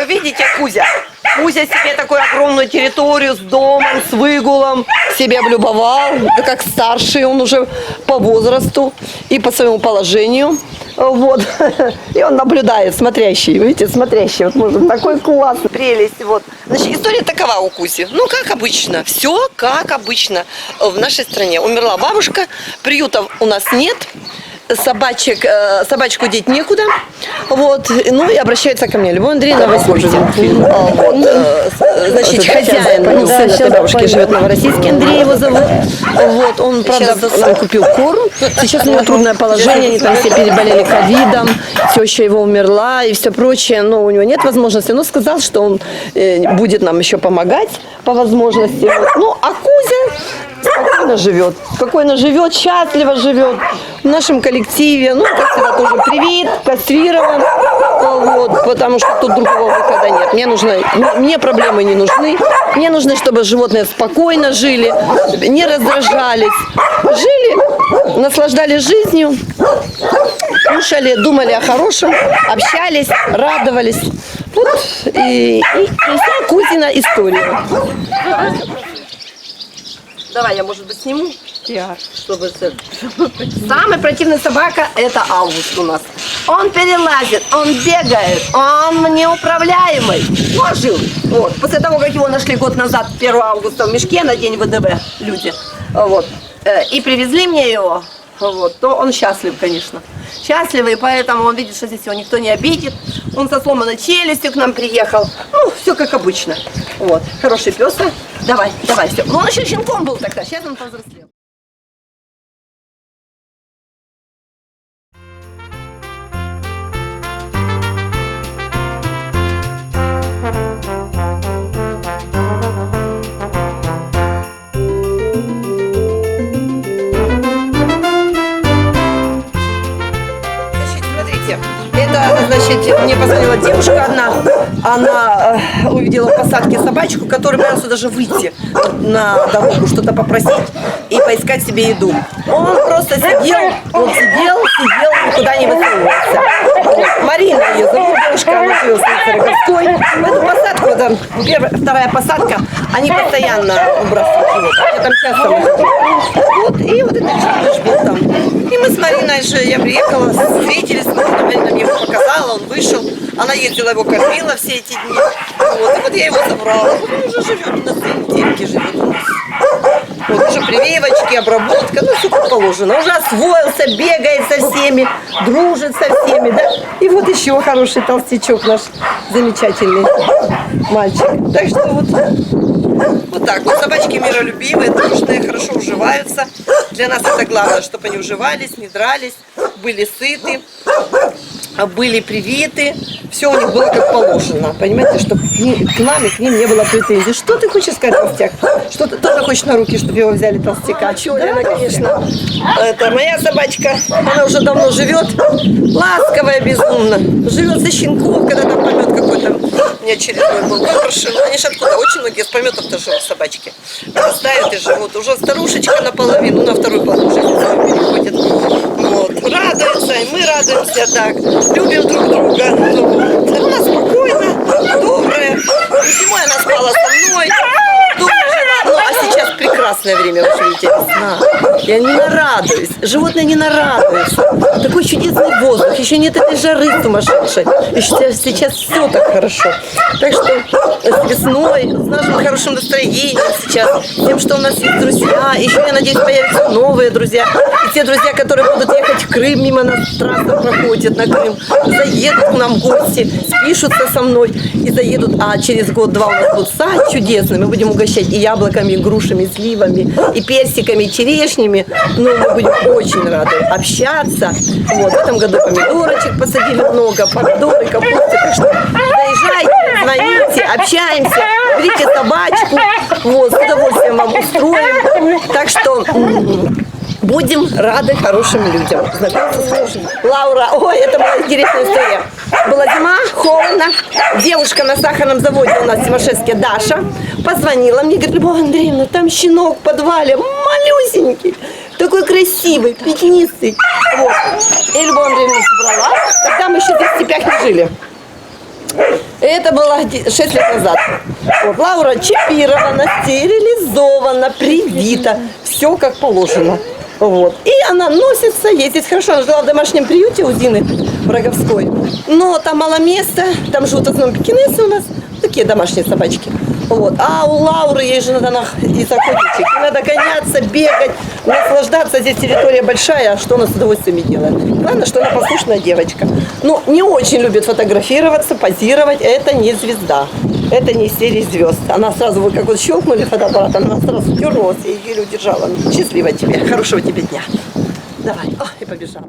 Вы видите, Кузя? Кузя себе такую огромную территорию с домом, с выгулом себе облюбовал. Да как старший он уже по возрасту и по своему положению. Вот. И он наблюдает, смотрящий. Видите, смотрящий. Вот может, такой классный. Прелесть. Вот. Значит, история такова у Кузи. Ну, как обычно. Все как обычно в нашей стране. Умерла бабушка, приютов у нас нет. Собачку деть некуда, вот, ну и обращаются ко мне. Любовь Андреевна, значит, хозяин, сын этой бабушки живет в Новороссийске, Андрей его зовут, вот, он, правда, нам купил корм, сейчас у него трудное положение, они там все переболели ковидом, теща его умерла и все прочее, но у него нет возможности, но сказал, что он будет нам еще помогать по возможности, вот. Ну, а Кузя спокойно живет, счастливо живет в нашем коллективе, ну, как всегда, тоже привит, кастрирован, вот, потому что тут другого выхода нет. Мне проблемы не нужны, мне нужно, чтобы животные спокойно жили, не раздражались, жили, наслаждались жизнью, кушали, думали о хорошем, общались, радовались. Вот и вся Кузина история. Давай, я, может быть, сниму, чтобы... Самая противная собака – это Август у нас. Он перелазит, он бегает, он неуправляемый. Ну, а жил. Вот. После того, как его нашли год назад, 1 августа, в мешке на день ВДВ, люди, вот, и привезли мне его, вот, то он счастлив, конечно. Счастливый, поэтому он видит, что здесь его никто не обидит. Он со сломанной челюстью к нам приехал. Ну, все как обычно. Вот, хороший пес. Давай, все. Ну, он еще щенком был тогда, сейчас он повзрослел. Значит, мне позвонила девушка одна, она увидела в посадке собачку, которая боялся даже выйти на дорогу, что-то попросить и поискать себе еду. Он просто сидел, никуда не высовывался. Вот. Марина ее зовут, девушка, она живет в Роговской. В эту посадку, там, вторая посадка, они постоянно выбрасывают живот. Я там часто выхожу. Вот, и вот этот челлендж был там. И мы с Мариной же, я приехала, встретились, Марина мне его показала, он вышел, она ездила, его кормила все эти дни, вот, и вот я его забрала, он уже живет у нас, 2 недельки живет у нас. Вот, уже прививочки, обработка, ну, все как положено, уже освоился, бегает со всеми, дружит со всеми, да, и вот еще хороший толстячок наш, замечательный мальчик, так что вот так, вот собачки миролюбивые, дружные, хорошо уживаются. Для нас это главное, чтобы они уживались, не дрались, были сыты, были привиты. Все у них было как положено. Понимаете, чтобы к нам и к ним не было претензий. Что ты хочешь сказать, толстяк? Что ты тоже хочешь на руки, чтобы его взяли толстяка? Да, конечно. Это моя собачка, она уже давно живет, ласковая безумно. Живет за щенков, когда там помет какой-то неочередной был выброшен. Они же откуда? Очень многие с пометов-то живут собачки. Вырастают и живут. Уже старушечка наполовину, на вторую половину жизни переходит. Вот. Радуются, и мы радуемся так. Любим друг друга. Да, она спокойно, добрая. Зимой она спала со мной. Ну, а сейчас прекрасное время, вы видите, весна. Я не нарадуюсь. Животные не нарадуются. Такой чудесный воздух. Еще нет этой жары сумасшедшей. И сейчас все так хорошо. Так что с весной, с нашим хорошим настроением сейчас, тем, что у нас есть друзья. Еще, я надеюсь, появятся новые друзья. И те друзья, которые будут ехать в Крым, мимо нас трасса проходит на Крым, заедут к нам в гости, спишутся со мной и заедут. А через год-два у нас будет сад чудесный. Мы будем угощать и яблоками, и грушами, и сливами, и персиками, и черешнями. Ну, мы будем очень рады общаться. Вот, в этом году помидорочек посадили много, помидоры, капусты. Так что заезжайте, звоните, общаемся, берите собачку. Вот, с удовольствием вам устроим. Так что будем рады хорошим людям. Знакомиться с хорошими. Лаура, ой, это была интересная история. Была зима, холодно. Девушка на сахарном заводе у нас в Тимошевске, Даша, позвонила мне, говорит: Любовь Андреевна, там щенок в подвале, малюсенький, такой красивый, пятнистый. Вот. И Любовь Андреевна собрала. Тогда мы еще в степях не жили. И Это было 6 лет назад. Вот, Лаура чипирована, стерилизована, привита. Все как положено. Вот. И она носится, ей здесь хорошо. Она жила в домашнем приюте у Зины Роговской. Но там мало места, там живут в основном пекинесы у нас, такие домашние собачки. Вот. А у Лауры, ей же надо из охотничек. И надо гоняться, бегать, наслаждаться. Здесь территория большая, что она с удовольствием и делает. Главное, что она послушная девочка. Но не очень любит фотографироваться, позировать. Это не звезда. Это не из серии звезд. Она сразу, вот как вот щелкнули фотоаппаратом, она сразу дернулась и еле удержала. Счастливо тебе, хорошего тебе дня. Давай, и побежала.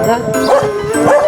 Да?